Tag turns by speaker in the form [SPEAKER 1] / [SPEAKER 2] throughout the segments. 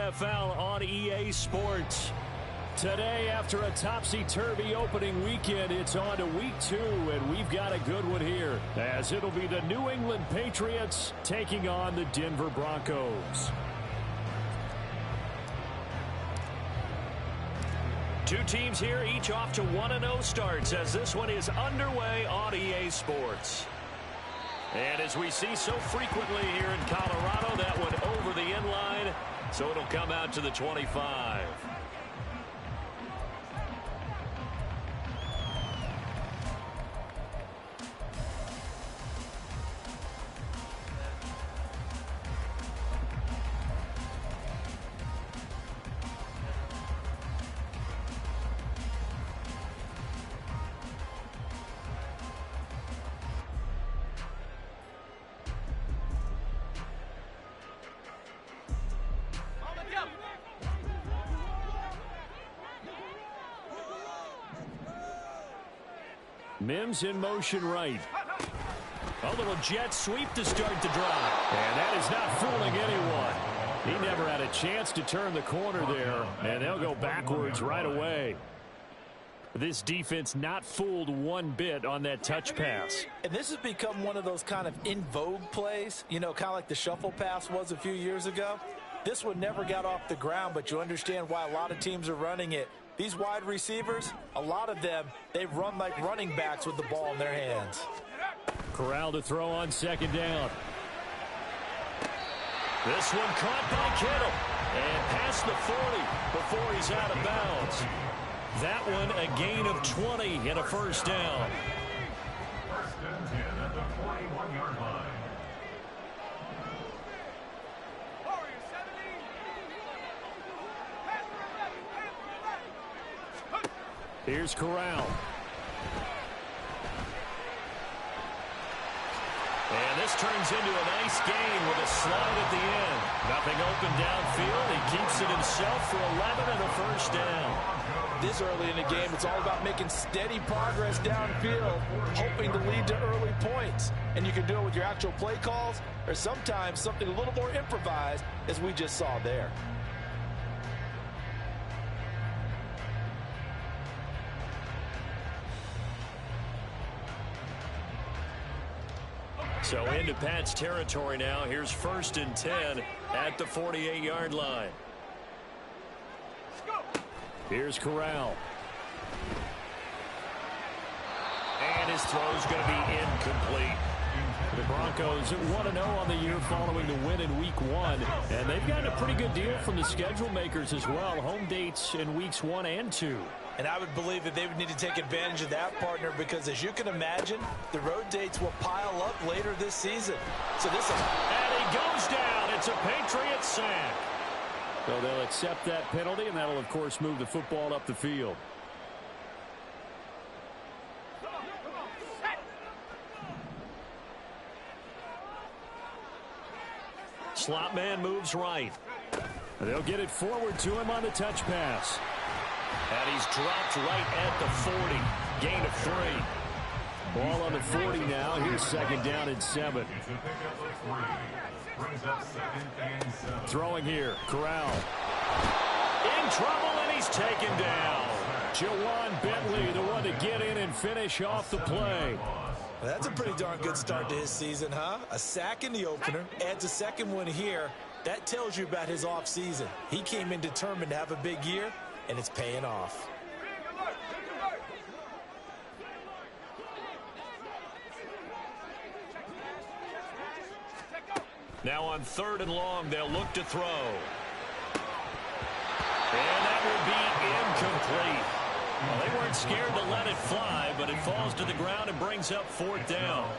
[SPEAKER 1] NFL on EA Sports. Today, after a topsy-turvy opening weekend, it's on to week 2, and we've got a good one here, as it'll be the New England Patriots taking on the Denver Broncos. Two teams here, each off to 1-0 starts, as this one is underway on EA Sports. And as we see so frequently here in Colorado, that one over the end line, so it'll come out to the 25. Mims in motion right. A little jet sweep to start the drive. And that is not fooling anyone. He never had a chance to turn the corner there, and they'll go backwards right away. This defense not fooled one bit on that touch pass.
[SPEAKER 2] And this has become one of those kind of in vogue plays, you know, kind of like the shuffle pass was a few years ago. This one never got off the ground, but you understand why a lot of teams are running it. These wide receivers, a lot of them, they run like running backs with the ball in their hands.
[SPEAKER 1] Corral to throw on second down. This one caught by Kittle. And past the 40 before he's out of bounds. That one a gain of 20 and a first down.
[SPEAKER 3] First and 10 at the 41-yard line.
[SPEAKER 1] Here's Corral. And this turns into a nice gain with a slide at the end. Nothing open downfield. He keeps it himself for 11 and a first down.
[SPEAKER 2] This early in the game, it's all about making steady progress downfield, hoping to lead to early points. And you can do it with your actual play calls or sometimes something a little more improvised, as we just saw there.
[SPEAKER 1] So into Pat's territory now. Here's first and 10 at the 48-yard line. Here's Corral. And his throw's going to be incomplete. The Broncos 1-0 on the year following the win in Week 1. And they've gotten a pretty good deal from the schedule makers as well. Home dates in Weeks 1 and 2.
[SPEAKER 2] And I would believe that they would need to take advantage of that, partner, because as you can imagine, the road dates will pile up later this season. So this is...
[SPEAKER 1] And he goes down. It's a Patriots sack. So they'll accept that penalty, and that'll, of course, move the football up the field. Slot man moves right. They'll get it forward to him on the touch pass. And he's dropped right at the 40. Gain of 3. Ball on the 40 now. Here's second down and 7. Throwing here. Corral. In trouble, and he's taken down. Jawan Bentley, the one to get in and finish off the play.
[SPEAKER 2] Well, that's a pretty darn good start to his season, huh? A sack in the opener, adds a second one here. That tells you about his offseason. He came in determined to have a big year, and it's paying off.
[SPEAKER 1] Now on 3rd and long, they'll look to throw. And that will be incomplete. Well, they weren't scared to let it fly, but it falls to the ground and brings up 4th down.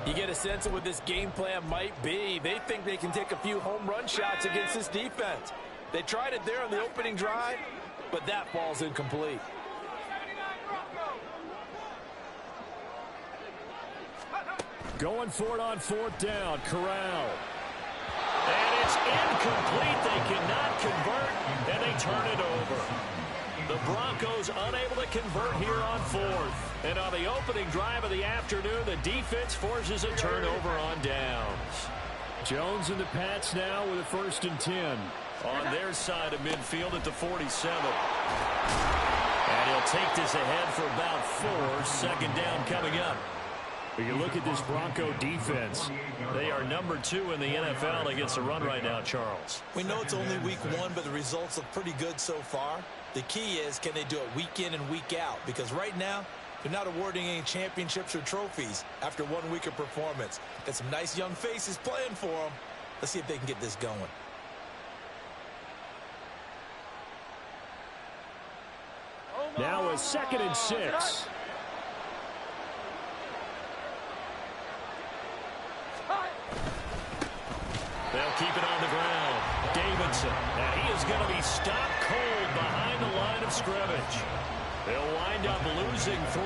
[SPEAKER 2] You get a sense of what this game plan might be. They think they can take a few home run shots against this defense. They tried it there on the opening drive, but that falls incomplete.
[SPEAKER 1] Going for it on 4th down. Corral. And it's incomplete. They cannot convert, and they turn it over. The Broncos unable to convert here on 4th. And on the opening drive of the afternoon, the defense forces a turnover on downs. Jones and the Pats now with a 1st and 10. on their side of midfield at the 47. And he'll take this ahead for about 4. Second down coming up. You look at this Bronco defense. They are number 2 in the NFL against the run right now, Charles.
[SPEAKER 2] We know it's only week 1, but the results look pretty good so far. The key is, can they do it week in and week out? Because right now, they're not awarding any championships or trophies after 1 week of performance. Got some nice young faces playing for them. Let's see if they can get this going.
[SPEAKER 1] Now a 2nd and 6. They'll keep it on the ground. Davidson. And he is going to be stopped cold behind the line of scrimmage. They'll wind up losing 3.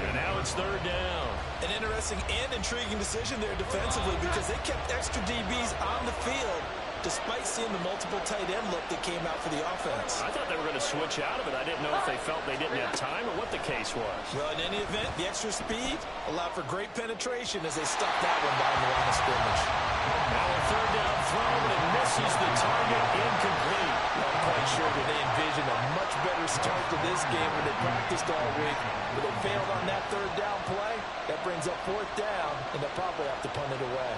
[SPEAKER 1] And now it's 3rd down.
[SPEAKER 2] An interesting and intriguing decision there defensively because they kept extra DBs on the field despite seeing the multiple tight end look that came out for the offense.
[SPEAKER 1] I thought they were going to switch out of it. I didn't know if they felt they didn't have time or what the case was.
[SPEAKER 2] Well, in any event, the extra speed allowed for great penetration as they stuffed that one behind the line of scrimmage.
[SPEAKER 1] Now a 3rd down throw, and it misses the target, incomplete.
[SPEAKER 2] Not quite sure that they envisioned a much better start to this game when they practiced all week. But they failed on that 3rd down play. That brings up 4th down, and they'll probably have to punt it away.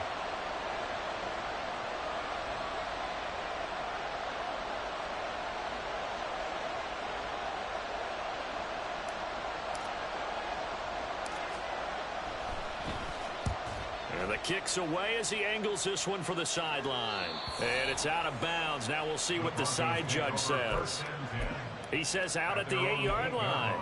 [SPEAKER 1] The kick's away as he angles this one for the sideline. And it's out of bounds. Now we'll see what the side judge says. He says out at the 8-yard line.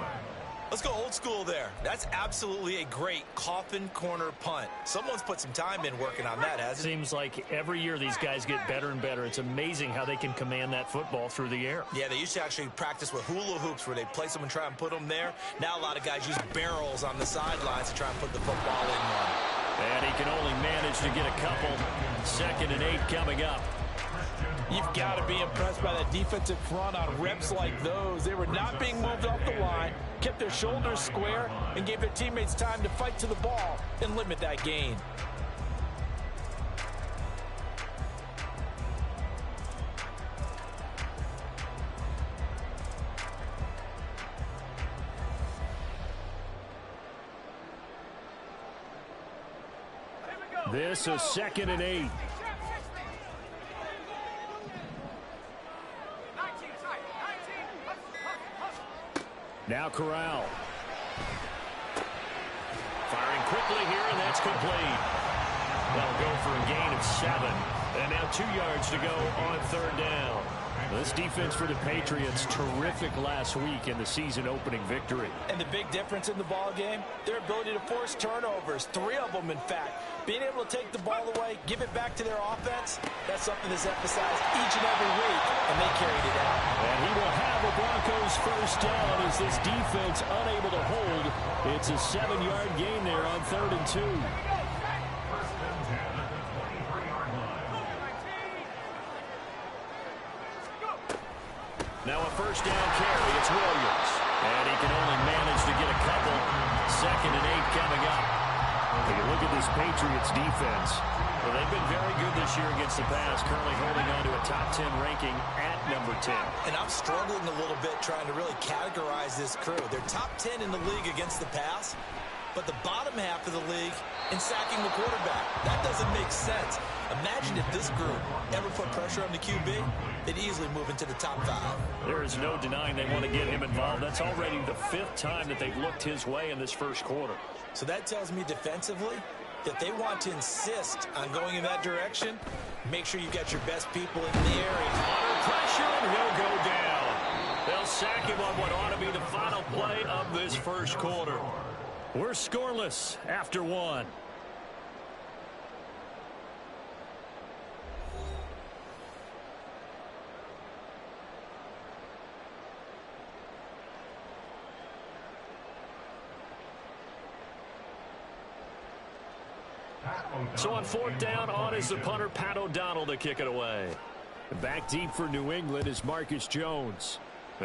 [SPEAKER 2] Let's go old school there. That's absolutely a great coffin corner punt. Someone's put some time in working on that, hasn't it?
[SPEAKER 1] Seems like every year these guys get better and better. It's amazing how they can command that football through the air.
[SPEAKER 2] Yeah, they used to actually practice with hula hoops where they place them and try and put them there. Now a lot of guys use barrels on the sidelines to try and put the football in one.
[SPEAKER 1] And he can only manage to get a couple. 2nd and 8 coming up.
[SPEAKER 2] You've got to be impressed by that defensive front on reps like those. They were not being moved off the line, kept their shoulders square, and gave their teammates time to fight to the ball and limit that gain.
[SPEAKER 1] This is 2nd and 8. Now Corral. Firing quickly here, and that's complete. That'll go for a gain of 7. And now 2 yards to go on 3rd down. This defense for the Patriots, terrific last week in the season-opening victory.
[SPEAKER 2] And the big difference in the ball game, their ability to force turnovers, 3 of them, in fact. Being able to take the ball away, give it back to their offense, that's something that's emphasized each and every week, and they carried it out.
[SPEAKER 1] And he will have a Broncos 1st down as this defense unable to hold. It's a 7-yard gain there on 3rd and 2. Now a 1st down carry. It's Williams. And he can only manage to get a couple. 2nd and 8 coming up. Take a look at this Patriots defense. Well, they've been very good this year against the pass, currently holding on to a top 10 ranking at number 10.
[SPEAKER 2] And I'm struggling a little bit trying to really categorize this crew. They're top 10 in the league against the pass, but the bottom half of the league in sacking the quarterback. That doesn't make sense. Imagine if this group ever put pressure on the QB, they'd easily move into the top 5.
[SPEAKER 1] There is no denying they want to get him involved. That's already the 5th time that they've looked his way in this 1st quarter.
[SPEAKER 2] So that tells me defensively that they want to insist on going in that direction. Make sure you've got your best people in the area.
[SPEAKER 1] Under pressure, and he'll go down. They'll sack him on what ought to be the final play of this 1st quarter. We're scoreless after 1. So on 4th down, on is the punter, Pat O'Donnell, to kick it away. Back deep for New England is Marcus Jones.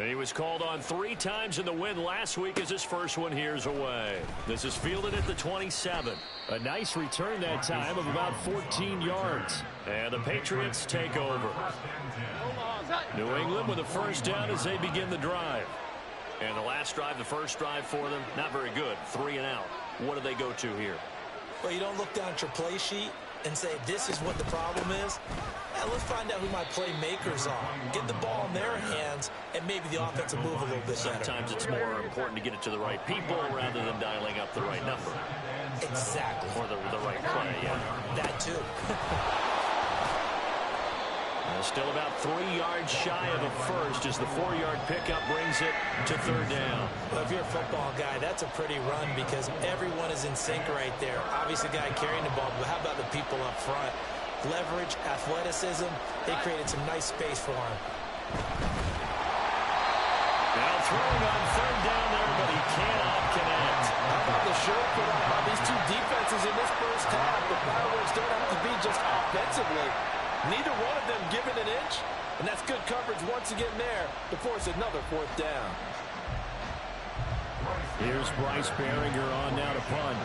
[SPEAKER 1] He was called on 3 times in the win last week as his first one here's away. This is fielded at the 27. A nice return that time of about 14 yards. And the Patriots take over. New England with a first down as they begin the drive. And the last drive, the first drive for them, not very good. 3 and out. What do they go to here?
[SPEAKER 2] Well, you don't look down at your play sheet and say, this is what the problem is. Now, let's find out who my playmakers are. Get the ball in their hands, and maybe the offense will move a little bit better.
[SPEAKER 1] Sometimes it's more important to get it to the right people rather than dialing up the right number.
[SPEAKER 2] Exactly.
[SPEAKER 1] Or the right play, yeah.
[SPEAKER 2] That too.
[SPEAKER 1] Still about 3 yards shy of a first as the 4-yard pickup brings it to third down.
[SPEAKER 2] Well, if you're a football guy, that's a pretty run because everyone is in sync right there. Obviously, the guy carrying the ball, but how about the people up front? Leverage, athleticism, they created some nice space for him.
[SPEAKER 1] Now throwing on third down there, but he cannot connect.
[SPEAKER 2] How about the show put on by these two defenses in this first half? The fireworks don't have to be just offensively. Neither one of them given an inch, and that's good coverage once again there to force another 4th down.
[SPEAKER 1] Here's Bryce Behringer on now to punt.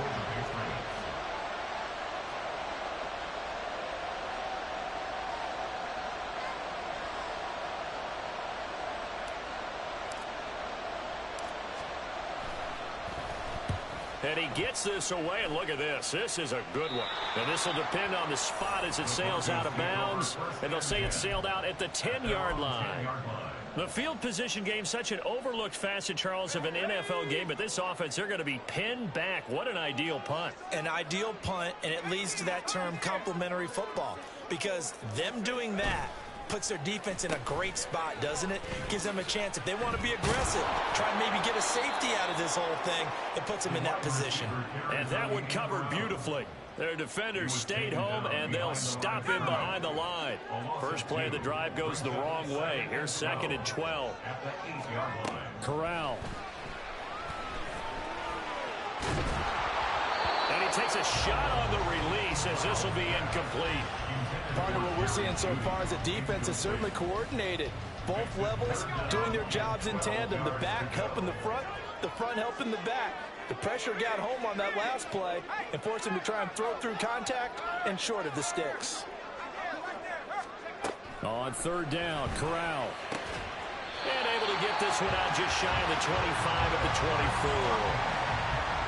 [SPEAKER 1] And he gets this away, and look at this. This is a good one. And this will depend on the spot as it sails out of bounds. And they'll say it sailed out at the 10-yard line. The field position game, such an overlooked facet, Charles, of an NFL game. But this offense, they're going to be pinned back. What an ideal punt.
[SPEAKER 2] An ideal punt, and it leads to that term complementary football. Because them doing that puts their defense in a great spot, doesn't it? Gives them a chance. If they want to be aggressive, try and maybe get a safety out of this whole thing, it puts them in that position.
[SPEAKER 1] And that one covered beautifully. Their defenders stayed home, and they'll stop him behind the line. First play of the drive goes the wrong way. Here's 2nd and 12. Corral. And he takes a shot on the release as this will be incomplete.
[SPEAKER 2] Partner, what we're seeing so far is the defense is certainly coordinated. Both levels doing their jobs in tandem. The back helping the front helping the back. The pressure got home on that last play and forced him to try and throw through contact and short of the sticks.
[SPEAKER 1] On third down, Corral. And able to get this one out just shy of the 25 at the 24.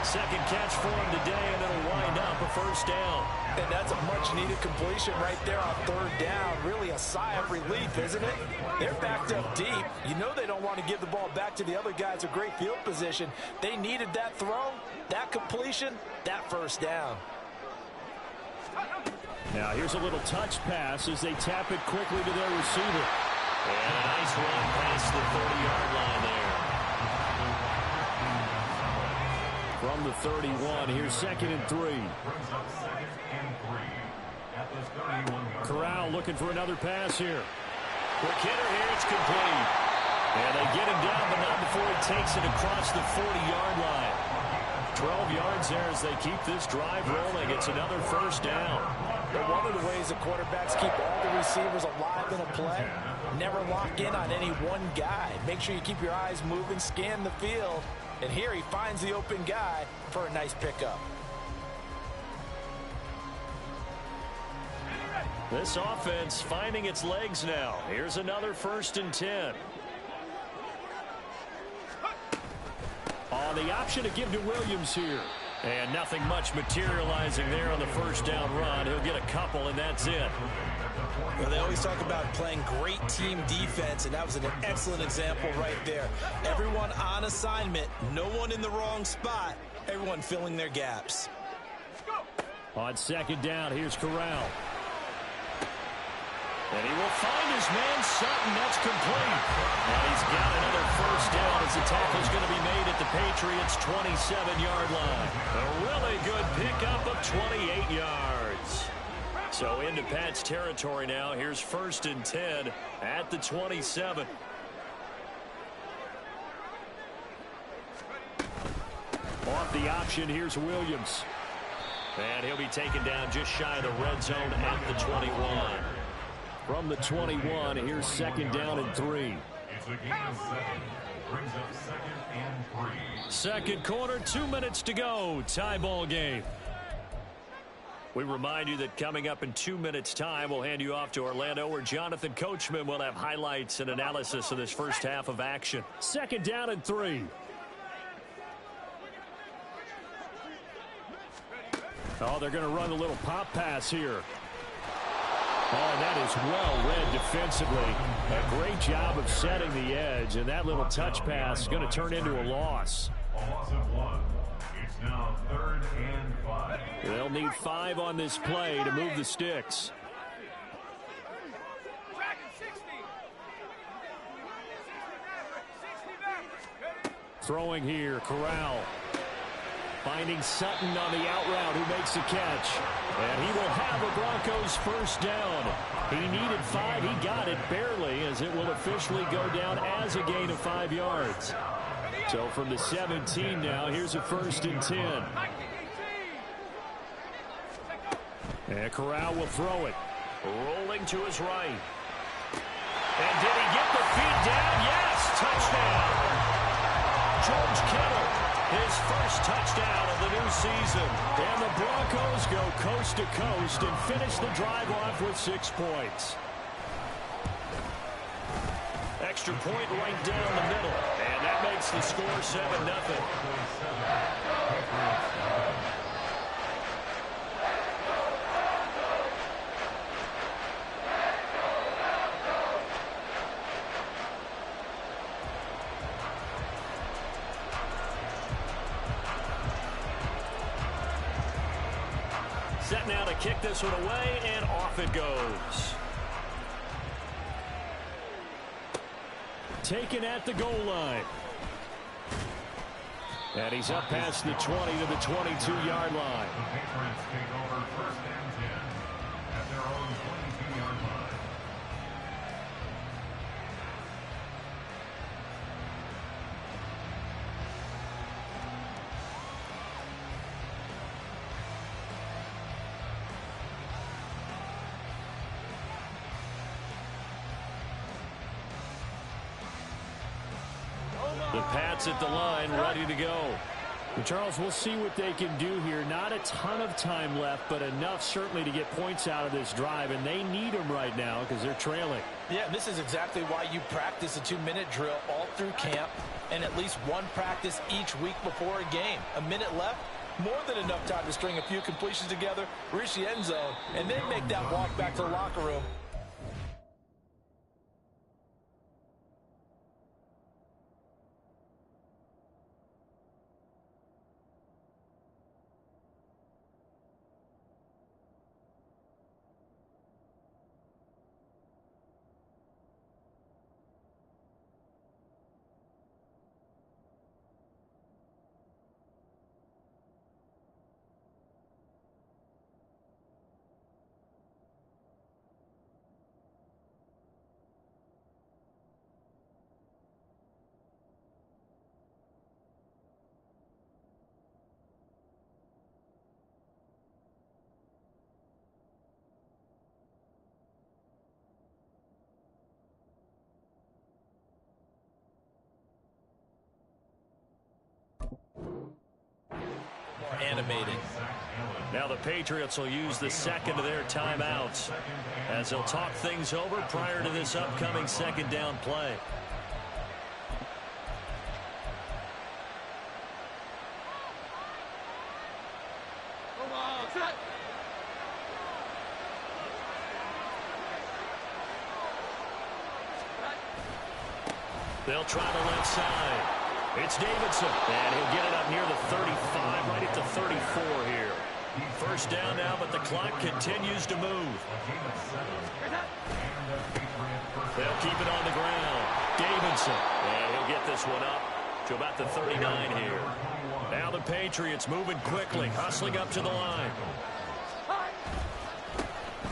[SPEAKER 1] Second catch for him today, and it'll wind up a first down.
[SPEAKER 2] And that's a much-needed completion right there on third down. Really a sigh of relief, isn't it? They're backed up deep. You know they don't want to give the ball back to the other guys. A great field position. They needed that throw, that completion, that first down.
[SPEAKER 1] Now here's a little touch pass as they tap it quickly to their receiver. And a nice run past the 30-yard line there. From the 31, here's 2nd and 3. Corral looking for another pass here. Quick hitter here, it's complete. And they get him down, but not before he takes it across the 40-yard line. 12 yards there as they keep this drive rolling. It's another first down.
[SPEAKER 2] But one of the ways the quarterbacks keep all the receivers alive in a play, never lock in on any one guy. Make sure you keep your eyes moving, scan the field. And here he finds the open guy for a nice pickup.
[SPEAKER 1] This offense finding its legs now. Here's another 1st and 10. The option to give to Williams here. And nothing much materializing there on the first down run. He'll get a couple, and that's it.
[SPEAKER 2] Well, they always talk about playing great team defense, and that was an excellent example right there. Everyone on assignment, no one in the wrong spot, everyone filling their gaps.
[SPEAKER 1] On 2nd down, here's Corral. And he will find his man, Sutton. That's complete. And he's got another first down as the tackle's going to be made at the Patriots' 27-yard line. A really good pickup of 28 yards. So into Pat's territory now. Here's 1st and 10 at the 27. Off the option, here's Williams. And he'll be taken down just shy of the red zone at the 21. From the 21, here's 2nd down and 3.
[SPEAKER 3] It's a gain of 7. Brings up 2nd and 3.
[SPEAKER 1] Second quarter, 2 minutes to go. Tie ball game. We remind you that coming up in 2 minutes' time, we'll hand you off to Orlando, where Jonathan Coachman will have highlights and analysis of this first half of action. Second down and 3. Oh, they're going to run a little pop pass here. Oh, and that is well read defensively. A great job of setting the edge, and that little touch pass is going to turn into a loss.
[SPEAKER 3] A loss of 1. It's now 3rd and 5.
[SPEAKER 1] They'll need 5 on this play to move the sticks. Throwing here, Corral. Finding Sutton on the out route, who makes the catch. And he will have a Broncos first down. He needed 5. He got it barely, as it will officially go down as a gain of 5 yards. So from the 17 now, here's a 1st and 10. And Corral will throw it. Rolling to his right. And did he get the feet down? Yes! Touchdown! George Kittle, his first touchdown of the new season. And the Broncos go coast to coast and finish the drive off with 6 points. Extra point right down the middle. And that makes the score 7-0. Set now to kick this one away, and off it goes. Taken at the goal line. And he's up past the 20 to the 22-yard line.
[SPEAKER 3] The Patriots take over 1st and 10 at their own 22-yard line.
[SPEAKER 1] The Pats at the line, ready to go. And Charles, we'll see what they can do here. Not a ton of time left, but enough certainly to get points out of this drive, and they need them right now because they're trailing.
[SPEAKER 2] Yeah, this is exactly why you practice a 2-minute drill all through camp and at least one practice each week before a game. A minute left, more than enough time to string a few completions together, reach the end zone, and then make that walk back to the locker room. Animated.
[SPEAKER 1] Now the Patriots will use the second of their timeouts as they'll talk things over prior to this upcoming second down play. They'll try the left side. It's Davidson, and he'll get it up near the 35, right at the 34 here. First down now, but the clock continues to move. They'll keep it on the ground. Davidson, and he'll get this one up to about the 39 here. Now the Patriots moving quickly, hustling up to the line.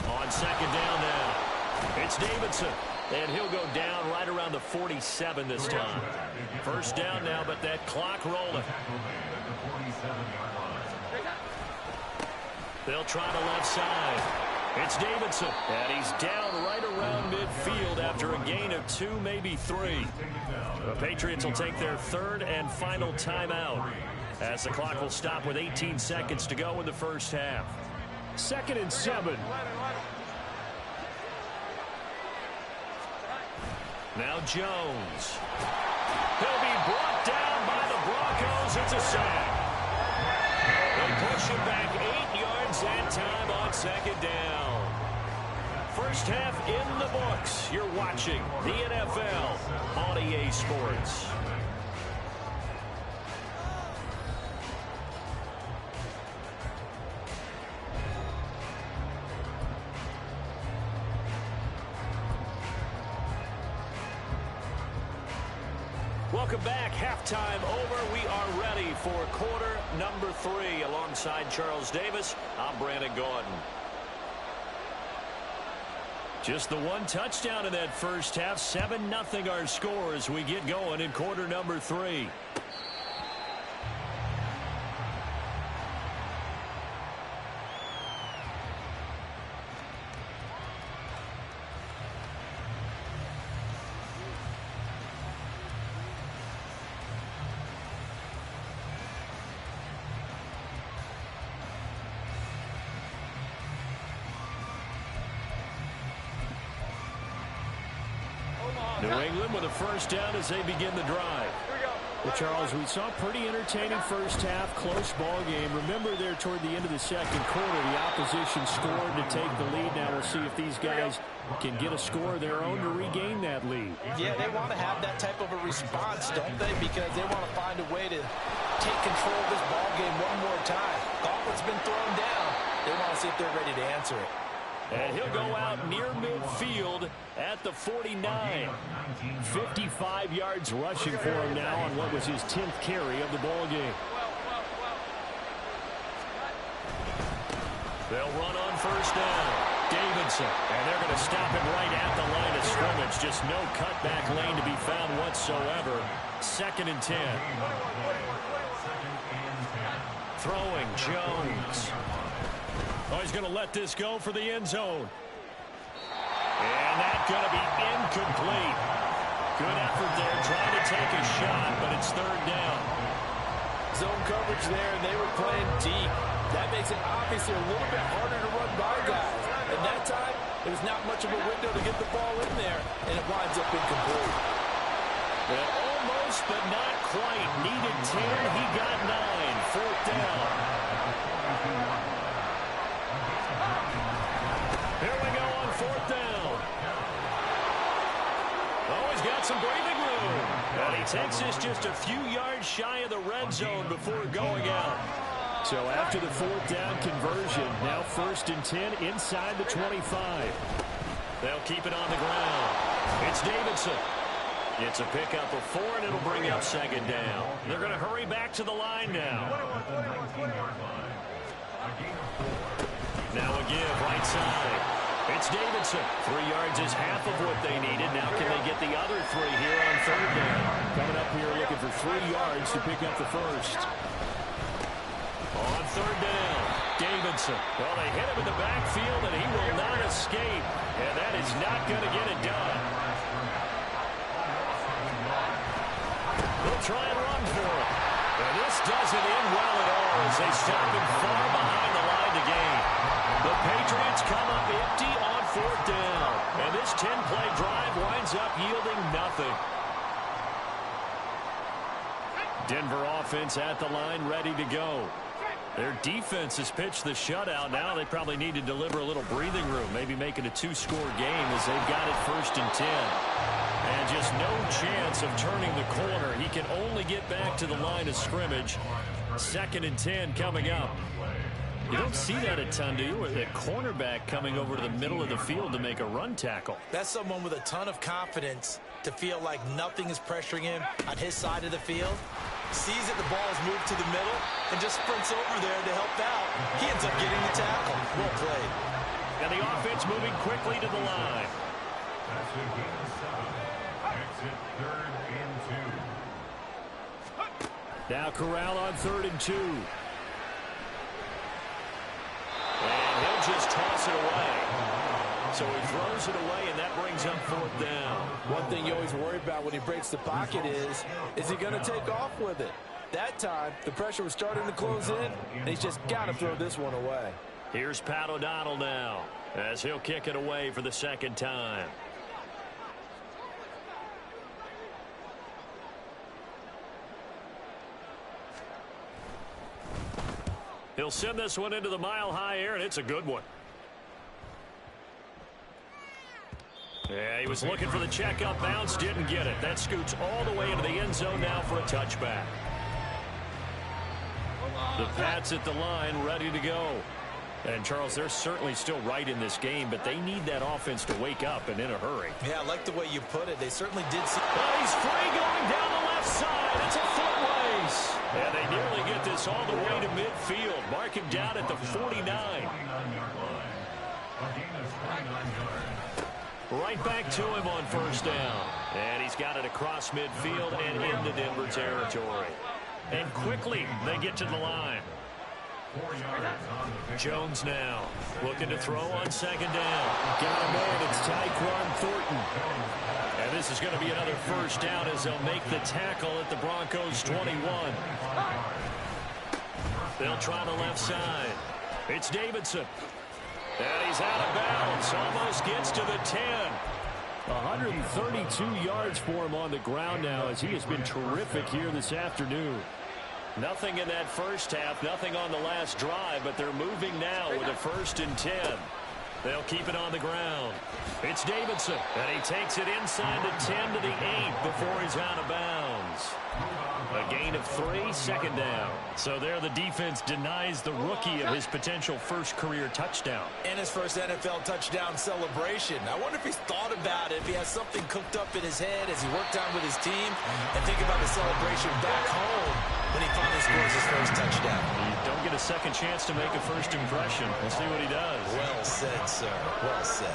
[SPEAKER 1] On second down now, it's Davidson. And he'll go down right around the 47 this time. First down now, but that clock rolling. They'll try the left side. It's Davidson. And he's down right around midfield after a gain of 2, maybe 3. The Patriots will take their third and final timeout as the clock will stop with 18 seconds to go in the first half. 2nd and 7. Now Jones. He'll be brought down by the Broncos. It's a sack. They push him back 8 yards that time on 2nd down. First half in the books. You're watching the NFL on EA Sports. Welcome back. Halftime over. We are ready for quarter number 3. Alongside Charles Davis, I'm Brandon Gaudin. Just the one touchdown in that first half. 7-0 our score as we get going in quarter number 3. New England with a first down as they begin the drive.
[SPEAKER 4] Well, Charles, we saw a pretty entertaining first half, close ball game. Remember there toward the end of the second quarter, the opposition scored to take the lead. Now we'll see if these guys can get a score of their own to regain that lead.
[SPEAKER 2] Yeah, they want to have that type of a response, don't they? Because they want to find a way to take control of this ball game one more time. Gauntlet's been thrown down. They want to see if they're ready to answer it.
[SPEAKER 1] And he'll go out near midfield at the 49.
[SPEAKER 4] 55 yards rushing for him now on what was his 10th carry of the ball game.
[SPEAKER 1] They'll run on first down. Davidson. And they're going to stop him right at the line of scrimmage. Just no cutback lane to be found whatsoever. 2nd and 10. Throwing Jones. Oh, he's going to let this go for the end zone. And that's going to be incomplete. Good effort there, trying to take a shot, but it's 3rd down.
[SPEAKER 2] Zone coverage there, and they were playing deep. That makes it obviously a little bit harder to run by guys. And that time, there was not much of a window to get the ball in there, and it winds up incomplete.
[SPEAKER 1] Well, almost, but not quite. Needed 10, he got 9. 4th down. Here we go on 4th down. Oh, he's got some breathing room. And he takes this just a few yards shy of the red zone before going out.
[SPEAKER 4] So after the 4th down conversion, now 1st and 10 inside the 25.
[SPEAKER 1] They'll keep it on the ground. It's Davidson. It's a pickup of 4, and it'll bring up 2nd down. They're going to hurry back to the line now. Now a give right side. It's Davidson. 3 yards is half of what they needed. Now can they get the other 3 here on 3rd down?
[SPEAKER 4] Coming up here looking for 3 yards to pick up the first.
[SPEAKER 1] On 3rd down, Davidson. Well, they hit him in the backfield, and he will not escape. And that is not going to get it done. They'll try and run for him. And this doesn't end well at all as they stop him far behind the line to gain. The Patriots come up empty on 4th down. And this 10-play drive winds up yielding nothing. Denver offense at the line, ready to go. Their defense has pitched the shutout. Now they probably need to deliver a little breathing room, maybe make it a 2-score game as they've got it 1st and 10. And just no chance of turning the corner. He can only get back to the line of scrimmage. 2nd and 10 coming up. You don't see that a ton, do you? With a cornerback coming over to the middle of the field to make a run tackle.
[SPEAKER 2] That's someone with a ton of confidence to feel like nothing is pressuring him on his side of the field. Sees that the ball is moved to the middle and just sprints over there to help out. He ends up getting the tackle. Well played.
[SPEAKER 1] And the offense moving quickly to the line.
[SPEAKER 3] That's a gain of 7. Exit 3rd and 2.
[SPEAKER 4] Now Corral on 3rd and 2.
[SPEAKER 1] And he'll just toss it away. So he throws it away, and that brings up 4th down.
[SPEAKER 2] One thing you always worry about when he breaks the pocket is he going to take off with it? That time, the pressure was starting to close in, and he's just got to throw this one away.
[SPEAKER 1] Here's Pat O'Donnell now, as he'll kick it away for the 2nd time. He'll send this one into the mile-high air, and it's a good one. Yeah, he was looking for the check-up bounce, didn't get it. That scoots all the way into the end zone now for a touchback. The Pats at the line, ready to go. And, Charles, they're certainly still right in this game, but they need that offense to wake up and in a hurry.
[SPEAKER 2] Yeah, I like the way you put it. They certainly did see.
[SPEAKER 1] Oh, he's free going down the left side. It's a foot race. And they nearly get this all the way to midfield. Mark him down at the 49. Right back to him on 1st down. And he's got it across midfield and into Denver territory. And quickly, they get to the line. Jones now looking to throw on 2nd down.
[SPEAKER 4] Got him in. It's Tyquan Thornton.
[SPEAKER 1] And this is going to be another 1st down as they'll make the tackle at the Broncos 21. They'll try the left side. It's Davidson. And he's out of bounds. Almost gets to the 10.
[SPEAKER 4] 132 yards for him on the ground now, as he has been terrific here this afternoon.
[SPEAKER 1] Nothing in that 1st half, nothing on the last drive, but they're moving now with a 1st and 10. They'll keep it on the ground. It's Davidson, and he takes it inside the 10 to the 8 before he's out of bounds. A gain of 3, 2nd down. So there the defense denies the rookie of his potential 1st career touchdown.
[SPEAKER 2] And his 1st NFL touchdown celebration. I wonder if he's thought about it, if he has something cooked up in his head as he worked on with his team, and think about the celebration back home when he finally scores his 1st touchdown.
[SPEAKER 1] You don't get a second chance to make a 1st impression. We'll see what he does.
[SPEAKER 2] Well said, sir. Well said.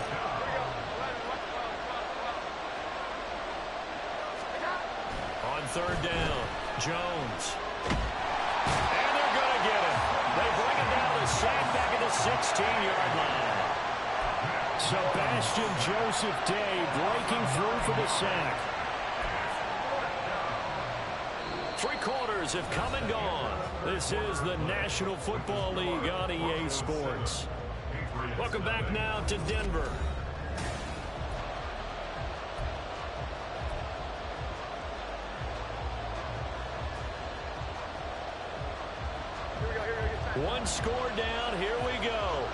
[SPEAKER 1] On 3rd down, Jones. And they're going to get him. They bring him down the sack back at the 16-yard line.
[SPEAKER 4] Sebastian Joseph Day breaking through for the sack.
[SPEAKER 1] 3 quarters have come and gone. This is the National Football League on EA Sports. Welcome back now to Denver. One score down. Here we go.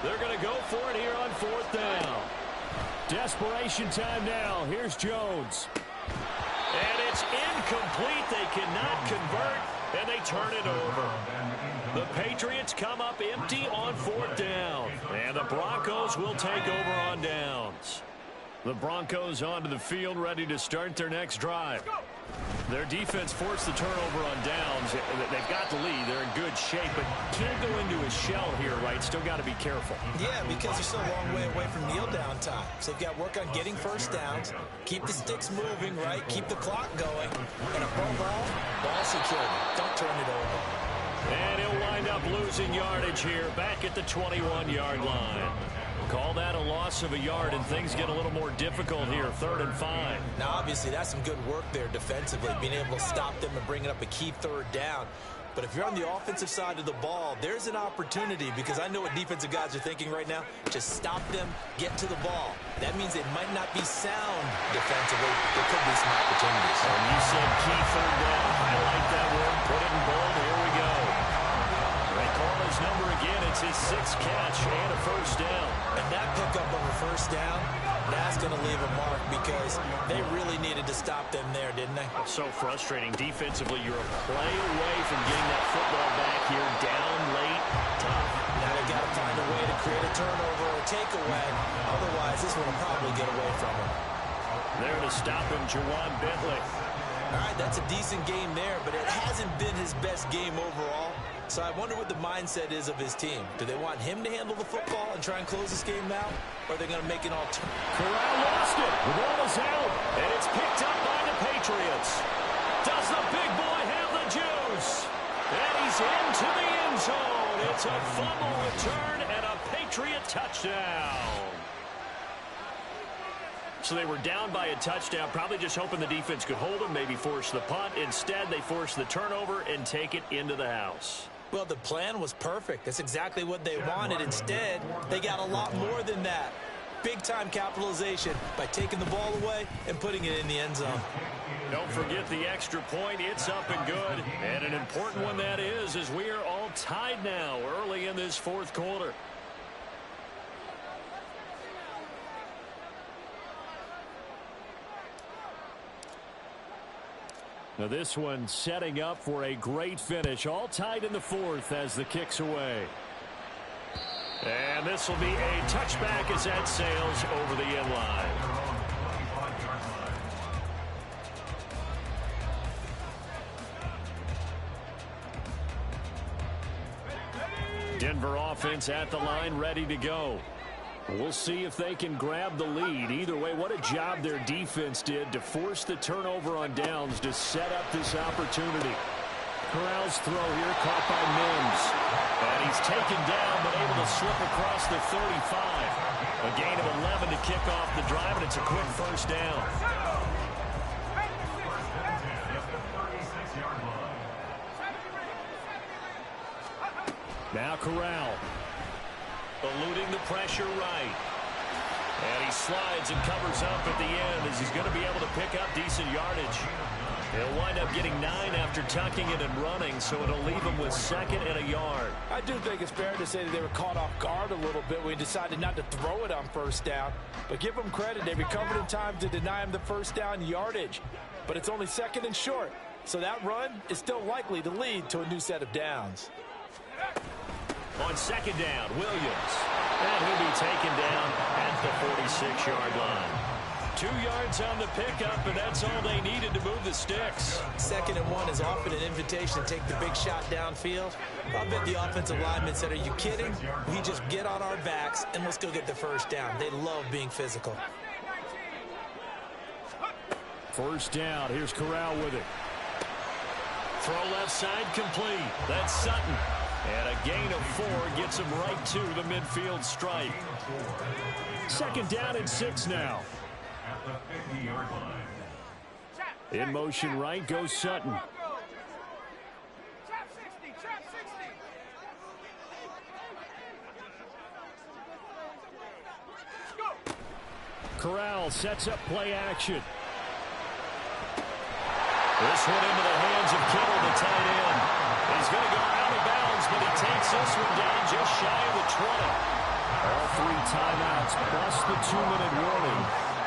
[SPEAKER 1] They're going to go for it here on 4th down.
[SPEAKER 4] Desperation time now. Here's Jones.
[SPEAKER 1] And it's incomplete. They cannot convert, and they turn it over. The Patriots come up empty on 4th down, and the Broncos will take over on downs. The Broncos onto the field, ready to start their next drive. Their defense forced the turnover on downs. They've got the lead. They're in good shape, but can't go into a shell here, right? Still got to be careful.
[SPEAKER 2] Yeah, because they're still a long way away from kneel down time. So they've got to work on getting 1st downs, keep the sticks moving, right? Keep the clock going. And above all, ball security. Don't turn it over.
[SPEAKER 1] And he'll wind up losing yardage here back at the 21-yard line. Call that a loss of a yard, and things get a little more difficult here, 3rd and 5.
[SPEAKER 2] Now, obviously, that's some good work there defensively, being able to stop them and bringing up a key 3rd down. But if you're on the offensive side of the ball, there's an opportunity, because I know what defensive guys are thinking right now. Just stop them, get to the ball. That means it might not be sound defensively. There could be some opportunities.
[SPEAKER 1] And you said key 3rd down. Highlight that word, put it in bold. Here we go. They call his number again. It's his 6th catch and a 1st down.
[SPEAKER 2] And that pickup of a 1st down, that's going to leave a mark, because they really needed to stop them there, didn't they?
[SPEAKER 1] So frustrating. Defensively, you're a play away from getting that football back here. Down late, tough.
[SPEAKER 2] Now they've got to find a way to create a turnover or a takeaway. Otherwise, this one will probably get away from them.
[SPEAKER 1] There to stop him, Jawan Bentley.
[SPEAKER 2] All right, that's a decent game there, but it hasn't been his best game overall. So I wonder what the mindset is of his team. Do they want him to handle the football and try and close this game out? Or are they going to make an alternative?
[SPEAKER 1] Corral lost it. The ball is out. And it's picked up by the Patriots. Does the big boy have the juice? And he's into the end zone. It's a fumble return and a Patriot touchdown. So they were down by a touchdown, probably just hoping the defense could hold them, maybe force the punt. Instead, they forced the turnover and take it into the house.
[SPEAKER 2] Well, the plan was perfect. That's exactly what they wanted. Instead, they got a lot more than that. Big-time capitalization by taking the ball away and putting it in the end zone.
[SPEAKER 1] Don't forget the extra point. It's up and good. And an important one that is, as we are all tied now early in this fourth quarter. Now this one setting up for a great finish. All tied in the fourth as the kick's away. And this will be a touchback as that sails over the end line. Denver offense at the line, ready to go. We'll see if they can grab the lead. Either way, what a job their defense did to force the turnover on downs to set up this opportunity. Corral's throw here caught by Mims. And he's taken down but able to slip across the 35. A gain of 11 to kick off the drive, and it's a quick first down. Now Corral. Eluding the pressure right. And he slides and covers up at the end as he's going to be able to pick up decent yardage. He'll wind up getting 9 after tucking it and running, so it'll leave him with second and a yard.
[SPEAKER 2] I do think it's fair to say that they were caught off guard a little bit when he decided not to throw it on first down. But give them credit. They recovered in time to deny him the first down yardage. But it's only second and short. So that run is still likely to lead to a new set of downs.
[SPEAKER 1] On second down, Williams. And he'll be taken down at the 46-yard line. 2 yards on the pickup, and that's all they needed to move the sticks.
[SPEAKER 2] Second and 1 is often an invitation to take the big shot downfield. I bet the offensive lineman said, are you kidding? We just get on our backs, and let's go get the first down. They love being physical.
[SPEAKER 1] First down. Here's Corral with it. Throw left side complete. That's Sutton. And a gain of 4 gets him right to the midfield stripe. Second down and 6 now. In motion right goes Sutton. Corral sets up play action. This one into the hands of Kittle, the tight end. He's going to go out of bounds, but he takes this one down just shy of the 20. All 3 timeouts plus the 2-minute warning.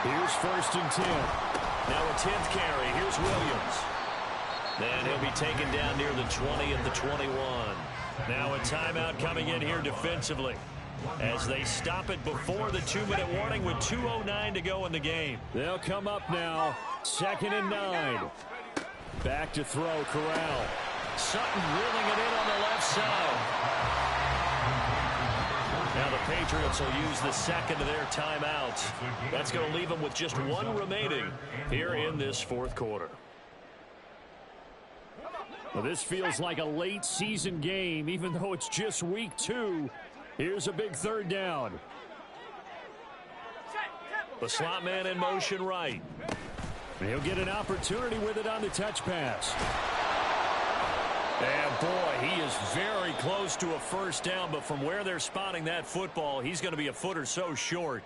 [SPEAKER 1] Here's first and 10. Now a 10th carry. Here's Williams. Then he'll be taken down near the 20 at the 21. Now a timeout coming in here defensively as they stop it before the 2-minute warning with 2:09 to go in the game. They'll come up now. Second and 9. Back to throw, Corral. Sutton reeling it in on the left side. Now the Patriots will use the second of their timeouts. That's going to leave them with just 1 remaining here in this fourth quarter. Well, this feels like a late season game, even though it's just week 2. Here's a big third down. The slot man in motion right. And he'll get an opportunity with it on the touch pass. And boy, he is very close to a first down, but from where they're spotting that football, he's going to be a foot or so short.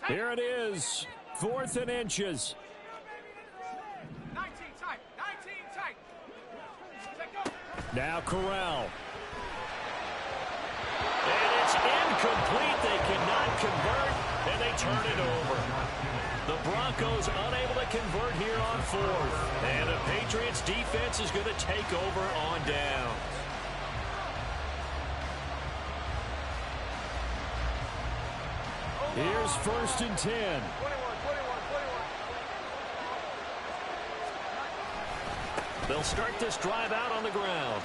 [SPEAKER 1] Here it is, 4th and inches.
[SPEAKER 5] 19 tight, 19 tight.
[SPEAKER 1] Now Corral. And it's incomplete. They cannot convert, and they turn it over. The Broncos unable to convert here on 4th. And the Patriots defense is going to take over on downs. Here's first and 10. They'll start this drive out on the ground.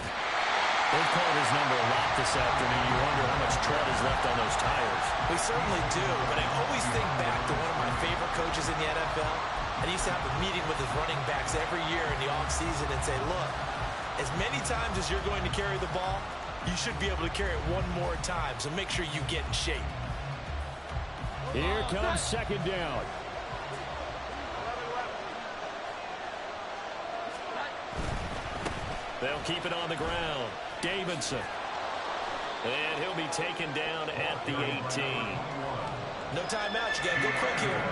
[SPEAKER 1] They've called his number a lot this afternoon, you wonder how much tread is left on those tires.
[SPEAKER 2] We certainly do, but I always think back to one of my favorite coaches in the NFL. And he used to have a meeting with his running backs every year in the offseason and say, look, as many times as you're going to carry the ball, you should be able to carry it one more time, so make sure you get in shape.
[SPEAKER 4] Here comes second down.
[SPEAKER 1] They'll keep it on the ground. Davidson. And he'll be taken down at the 18.
[SPEAKER 2] No timeout. You got to go quick here.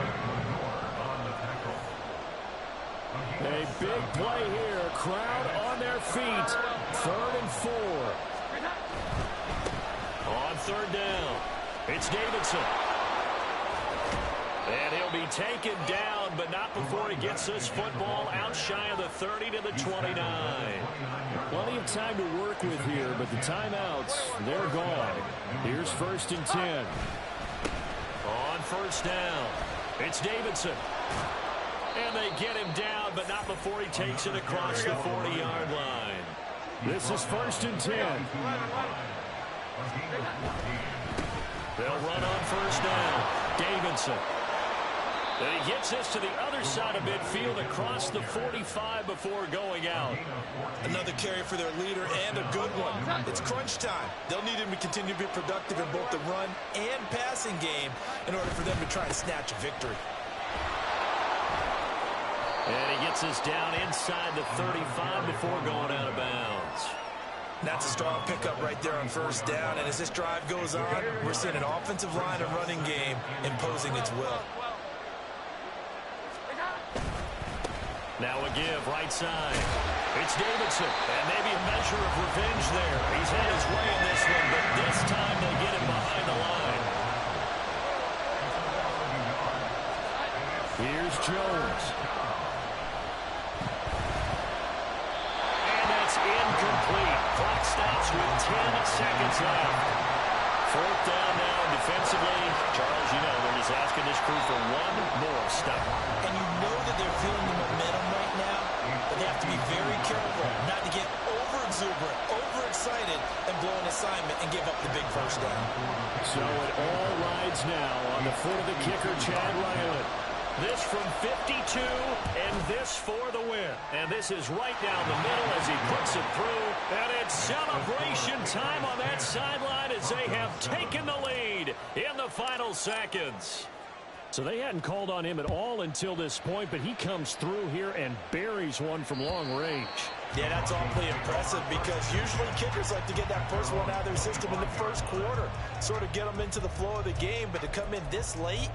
[SPEAKER 4] A big play here. Crowd on their feet. 3rd and 4.
[SPEAKER 1] On 3rd down, it's Davidson. And he'll be taken down, but not before he gets this football out shy of the 30 to the 29.
[SPEAKER 4] Plenty of time to work with here, but the timeouts, they're gone. Here's 1st and 10.
[SPEAKER 1] On 1st down, it's Davidson. And they get him down, but not before he takes it across the 40-yard line.
[SPEAKER 4] This is 1st and 10.
[SPEAKER 1] They'll run on 1st down. Davidson. And he gets this to the other side of midfield across the 45 before going out.
[SPEAKER 2] Another carry for their leader and a good one. It's crunch time. They'll need him to continue to be productive in both the run and passing game in order for them to try and snatch a victory.
[SPEAKER 1] And he gets us down inside the 35 before going out of bounds.
[SPEAKER 2] That's a strong pickup right there on 1st down. And as this drive goes on, we're seeing an offensive line and running game imposing its will.
[SPEAKER 1] Now a give, right side. It's Davidson, and maybe a measure of revenge there. He's had his way in this one, but this time they get him behind the line.
[SPEAKER 4] Here's Jones.
[SPEAKER 1] And that's incomplete. Clock stops with 10 seconds left. 4th down now defensively. Charles, you know, they're just asking this crew for one more stop.
[SPEAKER 2] And you know that they're feeling the momentum right now, but they have to be very careful not to get over-exuberant, overexcited, and blow an assignment and give up the big 1st down.
[SPEAKER 4] So it all rides now on the foot of the kicker, Chad Ryland.
[SPEAKER 1] This from 52, and this for the win. And this is right down the middle as he puts it through. And it's celebration time on that sideline as they have taken the lead in the final seconds.
[SPEAKER 4] So they hadn't called on him at all until this point, but he comes through here and buries one from long range.
[SPEAKER 2] Yeah, that's awfully impressive because usually kickers like to get that first one out of their system in the 1st quarter, sort of get them into the flow of the game, but to come in this late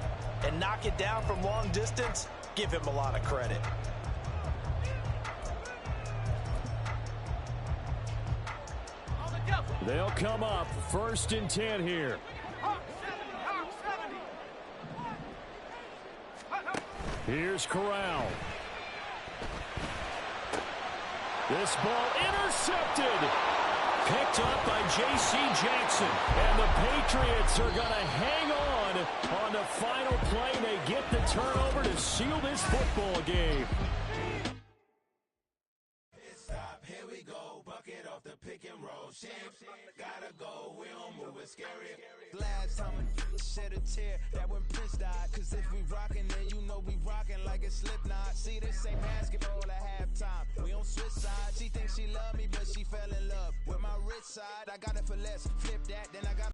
[SPEAKER 2] and knock it down from long distance, give him a lot of credit.
[SPEAKER 4] They'll come up 1st and 10 here. Here's Corral. This ball intercepted. Picked up by J.C. Jackson. And the Patriots are going to hang on the final play. They get the turnover to seal this football game.
[SPEAKER 6] Here we go, bucket off the pick and roll. Champs, gotta go, we don't move it scary. Last time I shed a tear, that when Prince died. Cause if we rockin', then you know we rockin' like a Slipknot. See, this ain't basketball at halftime. We on switch side. She thinks she love me, but she fell in love with my rich side. I got it for less, flip that, then I got